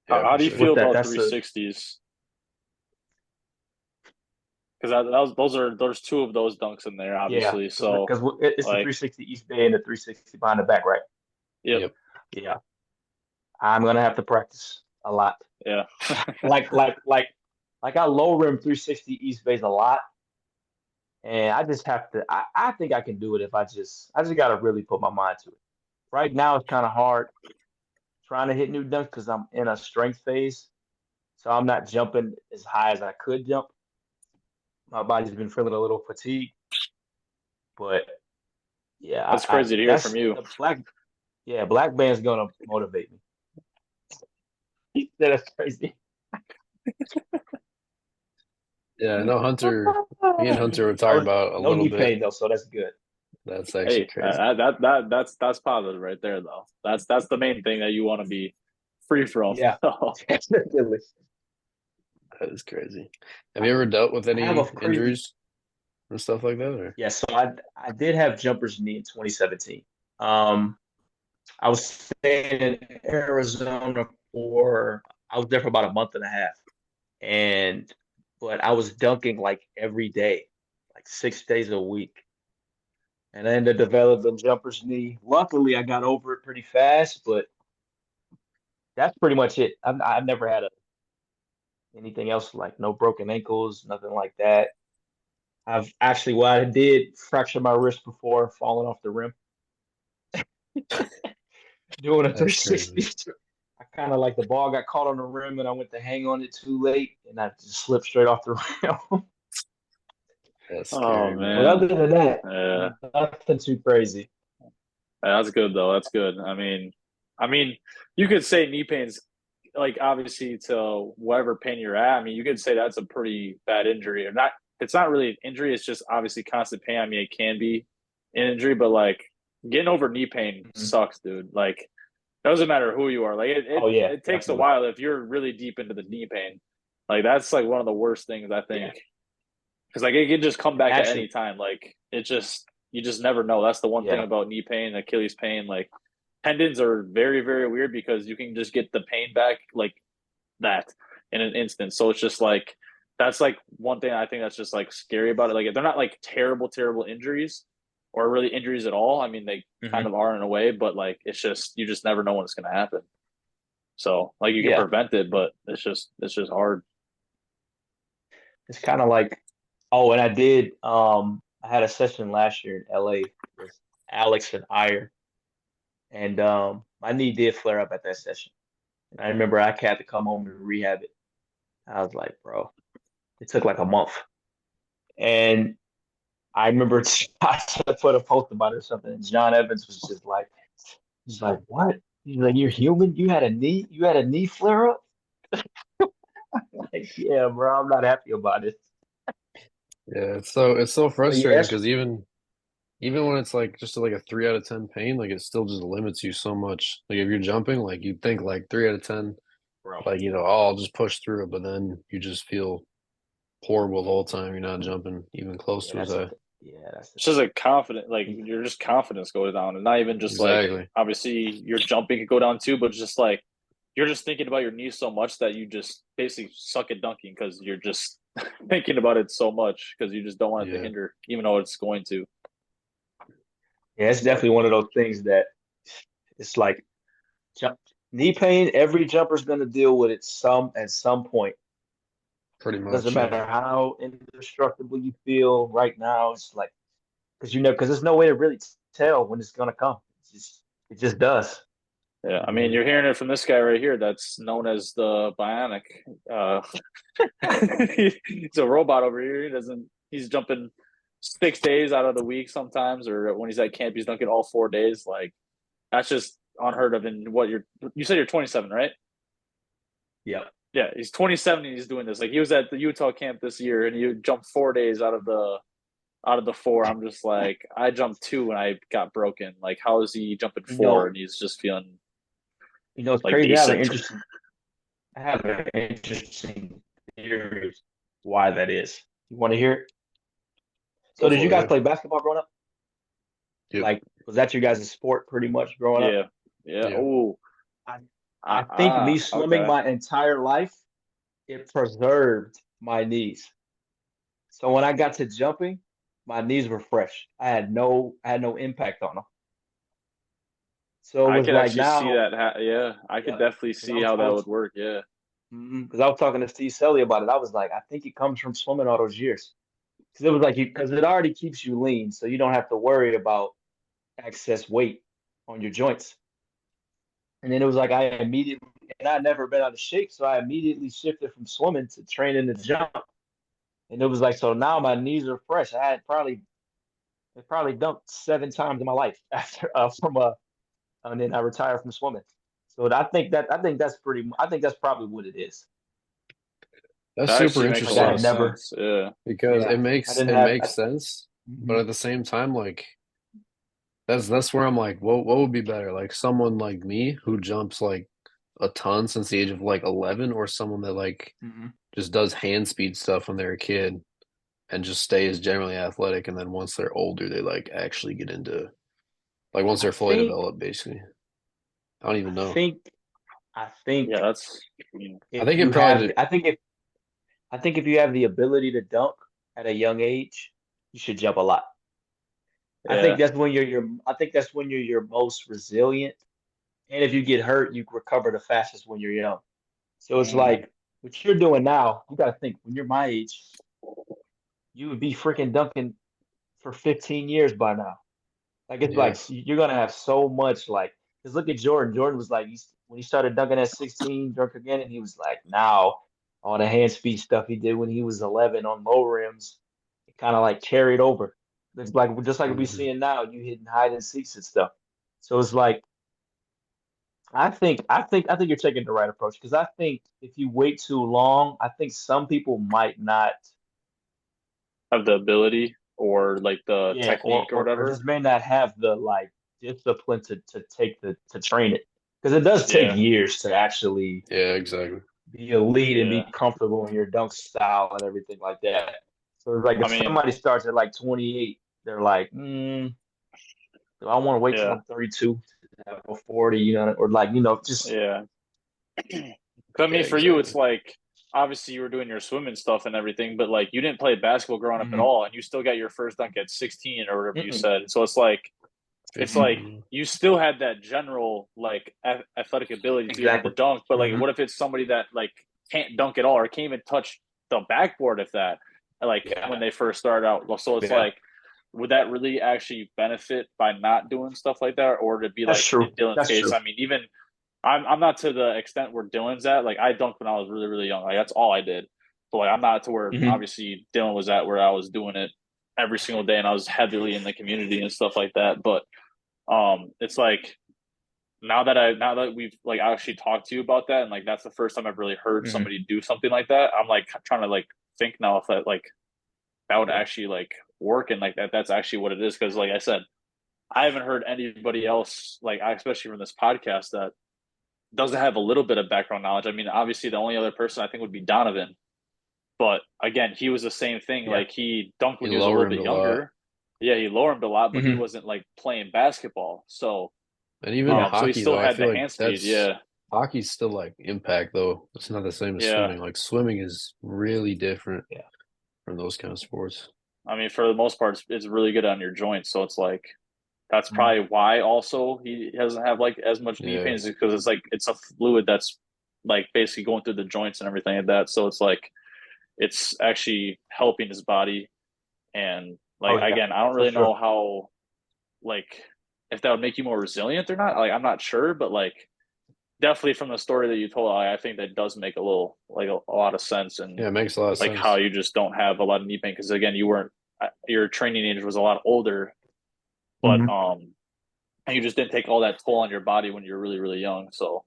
How, Yeah, how for do you sure. feel With that, about that's a 360s? Because those two of those dunks in there, yeah, obviously. because So it's the like, 360 East Bay and the 360 behind the back, right? yep, Yep. Yeah, I'm gonna have to practice a lot. yeah. Like like like like I low rim 360 East Bays a lot, and I just have to. I think I can do it if I just got to really put my mind to it. Right now, it's kind of hard trying to hit new dunks because I'm in a strength phase, so I'm not jumping as high as I could jump. My body's been feeling a little fatigued, but yeah, That's crazy to hear from that's you. the black. Yeah, black band's gonna motivate me. That's crazy. Yeah, I know Hunter. Me and Hunter were talking No, about a no little knee bit. pain though, so that's good. That's actually Hey, crazy. that's positive right there, though. That's the main thing that you want to be free from. Yeah, So, definitely. That is crazy. Have you ever dealt with I have a any crazy. injuries and stuff like that? Or Yeah, so I did have jumper's knee in 2017. Um, I was staying in Arizona for I was there for about a month and a half, and but I was dunking like every day, like 6 days a week, and I ended up developing jumper's knee. Luckily, I got over it pretty fast, but that's pretty much it. I've never had anything else like no broken ankles, nothing like that. I've actually, well, I did fracture my wrist before falling off the rim doing a that's crazy. 360. I kind of like the ball got caught on the rim and I went to hang on it too late and I just slipped straight off the rim. That's oh scary, But man. man, other than that, yeah, nothing too crazy. that's good though. That's good. I mean, you could say knee pain's like obviously to whatever pain you're at. I mean, you could say that's a pretty bad injury, or not. It's not really an injury. It's just obviously constant pain. I mean, it can be an injury, but like getting over knee pain Mhm. sucks, dude. Like it doesn't matter who you are. Like it, it, Oh yeah, it takes a definitely. while if you're really deep into the knee pain. Like that's like one of the worst things I Yeah. think because like it can just come And back at actually, any time. Like it just you just never know. That's the one thing yeah. about knee pain, Achilles pain. Like tendons are very very weird because you can just get the pain back like that in an instant. So it's just like that's like one thing I think that's just like scary about it. Like they're not like terrible injuries or really injuries at all. I mean they kind Hmm. of are in a way, but like it's just you just never know when it's going to happen. So like you can Yeah. prevent it, but it's just hard. It's kind of like, oh, and I had a session last year in LA with Alex and Iyer, and my knee did flare up at that session. And I remember I had to come home and rehab it. I was like, bro, it took like a month. And I remember I put a post about it or something, and John Evans was just like, he's like, what? He's like, you're human? You had a knee flare up? Like, yeah, bro, I'm not happy about it. Yeah, it's so But yeah, frustrating because even when it's like just like a 3 out of 10 pain, like it still just limits you so much. Like if you're jumping, like you'd think like 3 out of 10, bro. like oh, I'll just push through it, but then you just feel horrible the whole time. You're not jumping even close Yeah, to as that's the high. thing. Yeah, that's the It's just thing. like confident, like He- you're just confidence goes down, and not even just like Exactly. obviously your jumping could go down too, but just like you're just thinking about your knees so much that you just basically suck at dunking because you're just thinking about it so much because you just don't want it to Yeah. hinder, even though it's going to. yeah, it's But definitely one of those things that it's like jump, knee pain. Every jumper's going to deal with it at some point. Pretty Doesn't much, yeah. matter how indestructible you feel right now. It's like because there's no way to really tell when it's going to come. It just does. Yeah, I mean, you're hearing it from this guy right here that's known as the Bionic. Uh, he's a robot over here. He's jumping 6 days out of the week sometimes, or when he's at camp, he's dunking all 4 days. Like, that's just unheard of. In what you said you're 27, right? Yeah. Yeah, he's 27 and he's doing this. Like, he was at the Utah camp this year and he jumped 4 days out of the four. I'm just like, I jumped two and I got broken. Like, how is he jumping You four know, and he's just feeling it's like crazy. decent? I have an interesting theory why that is. You want to hear it? So Go did you for it, guys yeah. play basketball growing up? Yep. Like, was that your guys' sport pretty much growing up? Yeah, yeah. Yeah. Oh, I, I think me swimming okay. my entire life, it preserved my knees. So when I got to jumping, my knees were fresh. I had no impact on them. So it I was could like actually see now, that. Yeah, I could yep. definitely Because see how that would work. Yeah, I was talking to Steve Selly about it. I was like, I think it comes from swimming all those years. Because it was like because it already keeps you lean, so you don't have to worry about excess weight on your joints. And then it was like I'd never been out of shape, so I immediately shifted from swimming to training to jump. And it was like, so now my knees are fresh. I probably dunked 7 times in my life after and then I retired from swimming. So I think that's probably what it is. That's that super actually makes a Like I lot interesting of had never, sense. Yeah, because yeah, I didn't it have. makes sense, but Mhm, at the same time, like that's where I'm like, what would be better? Like someone like me who jumps like a ton since the age of like 11, or someone that like mhm. just does hand speed stuff when they're a kid and just stays generally athletic, and then once they're older, they like actually get into like once I they're fully think, developed, basically. I don't I even know. think, I think yeah. That's I mean, I if think it you probably have, did. I think if you have the ability to dunk at a young age, you should jump a lot. yeah. I think that's when you're your most resilient. And if you get hurt, you recover the fastest when you're young. So it's Mm, like what you're doing now, you got to think when you're my age, you would be freaking dunking for 15 years by now. Like it's Yeah. like you're gonna have so much like because look at Jordan. Jordan was like when he started dunking at 16, drunk again, and he was like now all the hand speed stuff he did when he was 11 on low rims, it kind of like carried over. It's like just like we Mhm. seeing now, you hitting hide and seeks and stuff. So it's like I think you're taking the right approach because I think if you wait too long, I think some people might not, have the ability or like the yeah, technique or or whatever. just may not have the like discipline to take to train it because it does take Yeah, years to actually Yeah, exactly. be elite and be yeah. comfortable in your dunk style and everything like that. So it's like I if mean, somebody starts at like 28, they're like, do I want to wait till yeah, I'm 32 to have a 40, or like, just yeah. 'Cause I Yeah, mean, for you, it's exactly. like obviously you were doing your swimming stuff and everything, but like you didn't play basketball growing up at mhm, all, and you still got your first dunk at 16 or whatever you mm-mm, said. So it's like 15. you still had that general like athletic ability to be able to exactly. dunk, but like Hmm. what if it's somebody that like can't dunk at all or can't even touch the backboard if that like when Yeah, they first started out? Well, so it's yeah, like would that really actually benefit by not doing stuff like that, or to be that's like in true. Dylan's That's case? true. I mean, even I'm not to the extent where Dylan's at. Like I dunked when I was really really young. Like that's all I did. But like I'm not to where Hmm. obviously Dylan was at where I was doing it every single day and I was heavily in the community and stuff like that. But it's like now that we've like actually talked to you about that and like that's the first time I've really heard Hmm. somebody do something like that. I'm like trying to like think now if that would Yeah. actually like work and like that's actually what it is because like I said I haven't heard anybody else like especially from this podcast that doesn't have a little bit of background knowledge. I mean, obviously the only other person I think would be Donovan, but again, he was the same thing. Yeah. Like he dunked He when he was a little lowered him bit a lot. younger. Yeah, he lowered him a lot, but he Hmm. wasn't like playing basketball. So And even Yeah. so he hockey still though, I had feel the like hand speed. that's Yeah, hockey's still like impact though. It's not the same as yeah. swimming. Like swimming is really different Yeah. from those kind of sports. I mean, for the most part, it's really good on your joints. So it's like that's Mhm. probably why also he doesn't have like as much knee Yeah. pain is because it's like it's a fluid that's like basically going through the joints and everything like that. So it's like it's actually helping his body. And Oh like yeah, again, I don't for really sure. know how like if that would make you more resilient or not. Like I'm not sure, but like definitely from the story that you told, I think that does make a little like a lot of sense, and Yeah, it makes a lot of like how sense. you just don't have a lot of knee pain because again, you weren't your training age was a lot older, but Hmm. and you just didn't take all that toll on your body when you're really really young. So,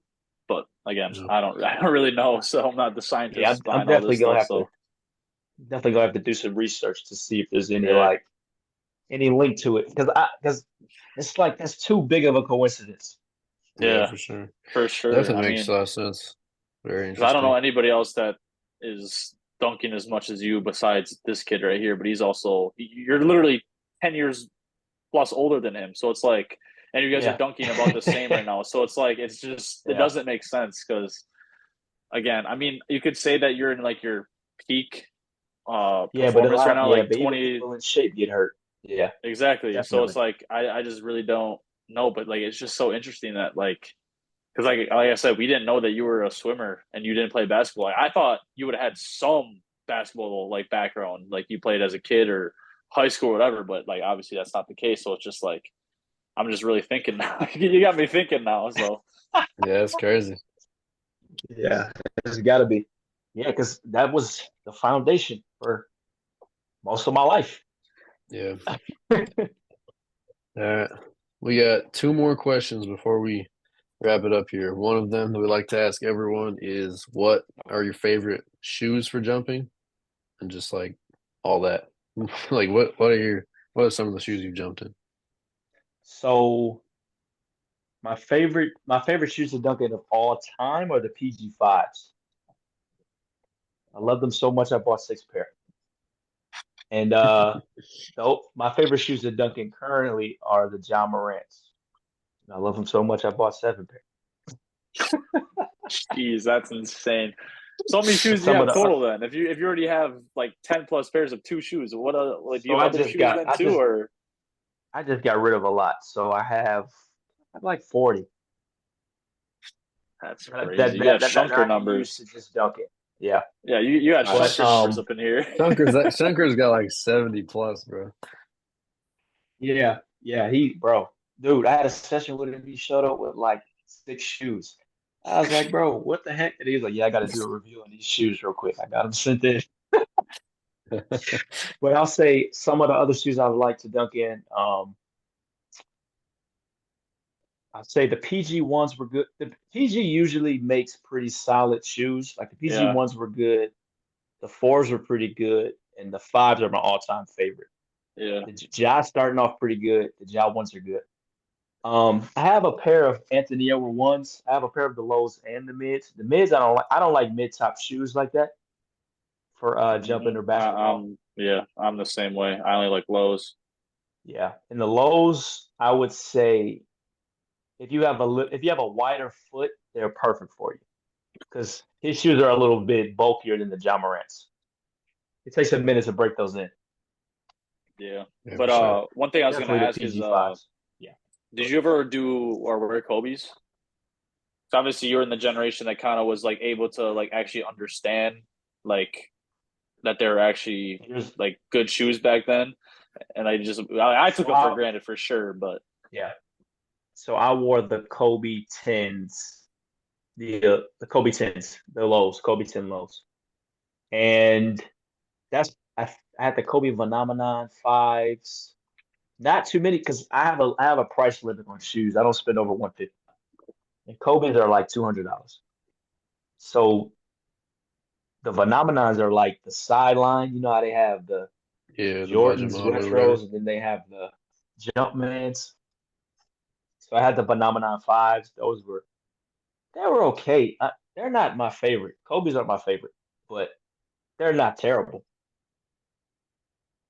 but again, Yeah, I don't really know, so I'm not the Yeah, I'm, scientist I'm behind all definitely this gonna stuff. have to So definitely gonna have to do some research to see if there's any yeah, like any link to it because it's like that's too big of a coincidence. yeah, yeah, for sure. for sure. I Definitely makes mean, a lot of sense. Very because I don't know interesting. anybody else that is dunking as much as you besides this kid right here, but he's also you're literally 10 years plus older than him. So it's like, and you guys are Yeah. dunking about the same right now. So it's like, it's just, it Yeah. doesn't make sense because, again, I mean, you could say that you're in like your peak Yeah, but a performance right lot, now, yeah, like but even 20, people in shape get hurt. Yeah, exactly. So it's definitely. like, I just really don't know, but like, it's just so interesting that like, because like I said, we didn't know that you were a swimmer and you didn't play basketball. Like, I thought you would have had some basketball like background, like you played as a kid or high school or whatever. But like obviously that's not the case. So it's just like I'm just really thinking now. You got me thinking now. So Yeah, it's crazy. Yeah, it's got to be. Yeah, because that was the foundation for most of my life. Yeah. All right. We got two more questions before we wrap it up here. One of them that we like to ask everyone is what are your favorite shoes for jumping? And just like all that. Like what are some of the shoes you've jumped in? So my favorite shoes to dunk in of all time are the PG5s. I love them so much I bought six pair. And though my favorite shoes to dunk in currently are the John Morants. I love them so much I bought seven pair. jeez, that's insane. So how many And shoes do you some of have the total then? If you already have like 10 plus pairs of two shoes, what like do you so have other shoes then too or I just got rid of a lot. So I have like 40 that's that crazy. You got that shunker I can use to numbers. just dunk it. Yeah. Yeah, you got But shunker numbers up in here. Shunker's got like 70 plus, bro. yeah, yeah, dude, I had a session with him. He showed up with like six shoes. I was like, bro, what the heck? And he was like, yeah, I got to do a review on these shoes real quick. I got them sent in. But I'll say some of the other shoes I would like to dunk in. I'd say the PG ones were good. The PG usually makes pretty solid shoes. Like the PG Yeah, ones were good. The fours were pretty good, and the fives are my all-time favorite. yeah. The Ja starting off pretty good. The Ja ones are good. I have a pair of Anthony Edward ones. I have a pair of the lows and the mids. The mids I don't like. I don't like mid top shoes like that for jumping or basketball. Yeah, I'm the same way. I only like lows. Yeah, and the lows I would say if you have a wider foot, they're perfect for you because his shoes are a little bit bulkier than the John Morant's. It takes a minute to break those in. Yeah. Yeah, But for sure. one thing I was gonna Definitely the ask is PG fives. Yeah, did you ever do or wear Kobe's? So obviously you're in the generation that kind of was like able to like actually understand like that they're actually here's like good shoes back then. And I took so them for I granted for sure, but yeah. So I wore the Kobe tens, the Kobe tens, the lows, Kobe 10 lows, and that's I had the Kobe Phenomenon fives. Not too many because I have a price limit on shoes. I don't spend over 150. And Kobe's are like $200. So the Phenomenons are like the sideline. You know how they have the Yeah, the budget Jordans model or whatever. retros, and then they have the Jumpmans. So I had the Phenomenon fives. They were okay. They're not my favorite. Kobe's aren't my favorite, but they're not terrible.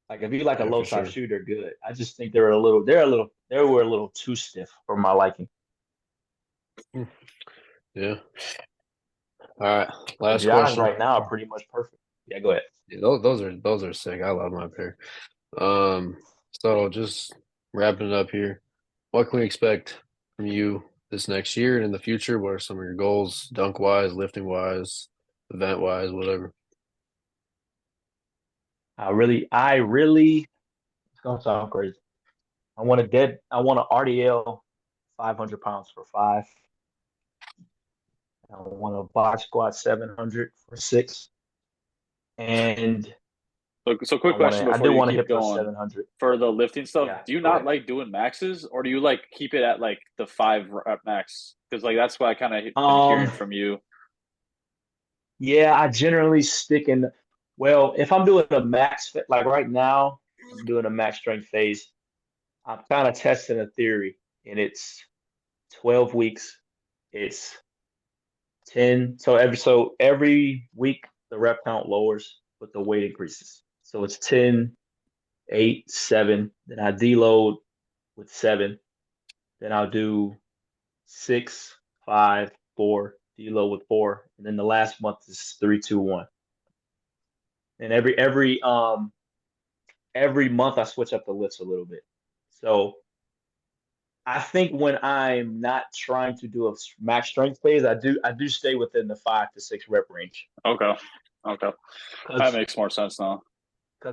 Like if you like a Yeah, low for top sure. shoe, they're good. I just think they were a little too stiff for my liking. Yeah. All right. The Last Jaws question. right now are pretty much perfect. Yeah, go ahead. Yeah, those are sick. I love my pair. Um, so just wrapping it up here. What can we expect from you this next year and in the future? What are some of your goals, dunk wise, lifting wise, event wise, whatever? I really, it's gonna sound crazy. I want a RDL 500 pounds for five. I won a box squat 700 for six, and So quick question I before do you want to keep hit for going. 700. For the lifting stuff, Yeah, do you go not ahead. like doing maxes, or do you like keep it at like the 5 rep max? Because like that's what I kind of been hearing Um, from you. yeah, I generally stick in. Well, if I'm doing a like right now, I'm doing a max strength phase. I'm kind of testing a theory, and it's 12 weeks. It's 10. So every week the rep count lowers, but the weight increases. So it's 10, 8, 7. Then I deload with 7. Then I'll do 6, 5, 4, deload with 4. And then the last month is 3, 2, 1. And every month I switch up the lifts a little bit. So I think when I'm not trying to do a max strength phase, I do stay within the 5 to 6 rep range. Okay, okay, that Because makes more sense now.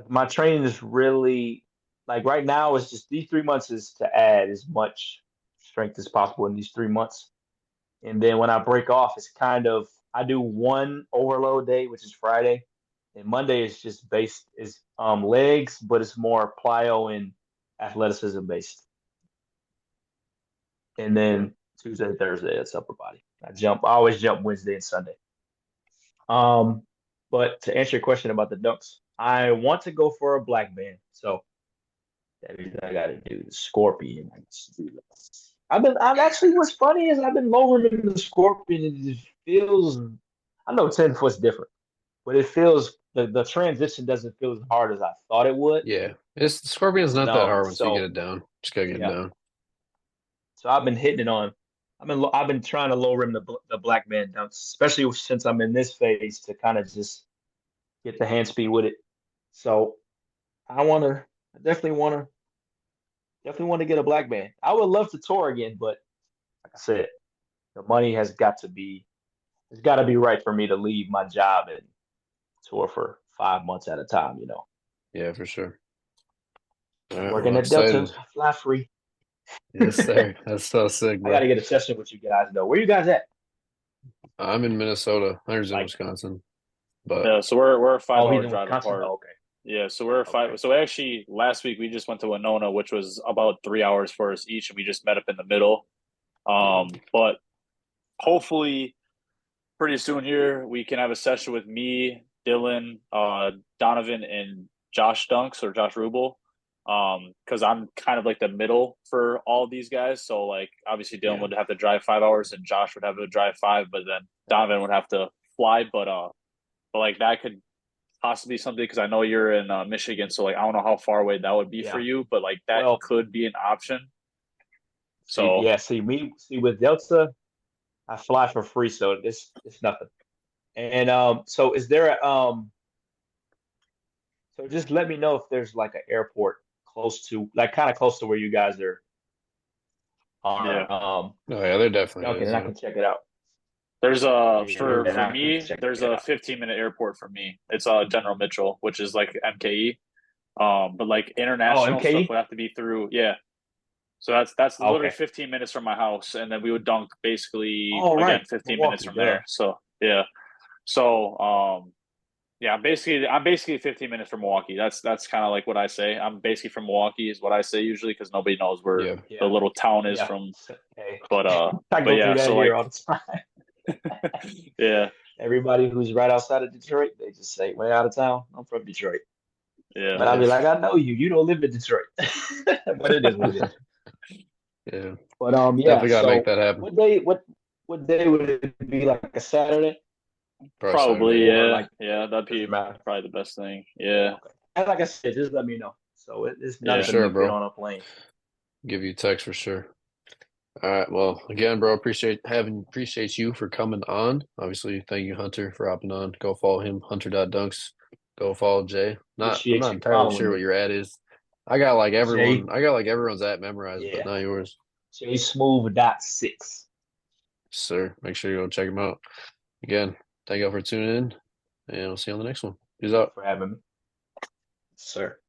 my training is really like right now it's just these 3 months is to add as much strength as possible in these 3 months. And then when I break off, it's kind of I do one overload day, which is Friday, and Monday is just based is legs, but it's more plyo and athleticism based. And Yeah. then Tuesday, Thursday, it's upper body. I always jump Wednesday and Sunday. Um, but to answer your question about the dunks, I want to go for a black band. So that means I got to do the scorpion. I've actually, what's funny is I've been lowering the scorpion. And it just feels, I know 10 foot's different, but it feels, the transition doesn't feel as hard as I thought it would. Yeah. It's the Scorpion's And not that hard once you get so it down. Just gotta get it yeah, down. so I've been hitting it on. I've been trying to lower him the black man down, especially since I'm in this phase to kind of just get the hand speed with it. So I definitely want to get a black band. I would love to tour again, but like I said, the money it's got to be right for me to leave my job and tour for 5 months at a time. Yeah, for sure. All right, Working well, at Delta, excited. I fly free. Yes, sir. That's so sick, I got bro. to get a session with you guys though. Where you guys at? I'm in Minnesota. Hunter's in Like, Wisconsin. But Yeah, so we're a five oh, he's hour in drive Wisconsin. apart. Oh, okay, Yeah, so we're a okay. five. So actually, last week we just went to Winona, which was about 3 hours for us each, and we just met up in the middle. But hopefully, pretty soon here we can have a session with me, Dylan, Donovan, and Josh Dunks or Josh Rubel. Because I'm kind of like the middle for all these guys. So like obviously Dylan yeah. would have to drive 5 hours and Josh would have to drive five, but then Donovan would have to fly. But like that could possibly something because I know you're in Michigan, so like I don't know how far away that would be for Yeah. you, but like that Well, could be an option. see, So yeah, see with Delta, I fly for free, so this it's nothing. And so is there so just let me know if there's like an airport close to like kind of close to where you guys yeah, are Oh yeah, there definitely Duncan, is. and I Yeah. can check it out. there's Yeah, and for I can me check there's it a out. 15-minute airport for me. It's General Mitchell, which is like MKE. But like Oh, international stuff MKE? would have to be through yeah. So that's literally Okay. 15 minutes from my house, and then we would dunk basically All again right. 15 minutes Milwaukee, from duh. there. So yeah, so yeah, I'm basically 15 minutes from Milwaukee. That's kind of like what I say. I'm basically from Milwaukee is what I say usually because nobody knows where Yeah. the Yeah. little town is Yeah. from. Hey, But I but go yeah, through that so here like all the time. yeah, Everybody who's right outside of Detroit, they just say, way out of town. I'm from Detroit. yeah, But I'll be Nice. like, I know you. You don't live in Detroit. But it is what it is. Yeah. But yeah. Definitely gotta make So that happen. what day would it be like a Saturday Probably probably Saturday. or yeah, like yeah. That'd does it be matter? probably the best thing. Yeah, Okay. And like I said, just let me know. So it's For yeah. nothing sure, to get bro. on a plane. Give you a text for sure. All right. Well, again, bro, appreciate you for coming on. Obviously, thank you, Hunter, for hopping on. Go follow him, Hunter.dunks. Go follow Jay. I'm Appreciate not you entirely following sure what me. your ad is. J I got like everyone's at memorized, but yeah. not yours. JSmoove.6. Sir, make sure you go check him out. Again, thank you all for tuning in, and we'll see you on the next one. Peace Thank you out. for having me. Sir.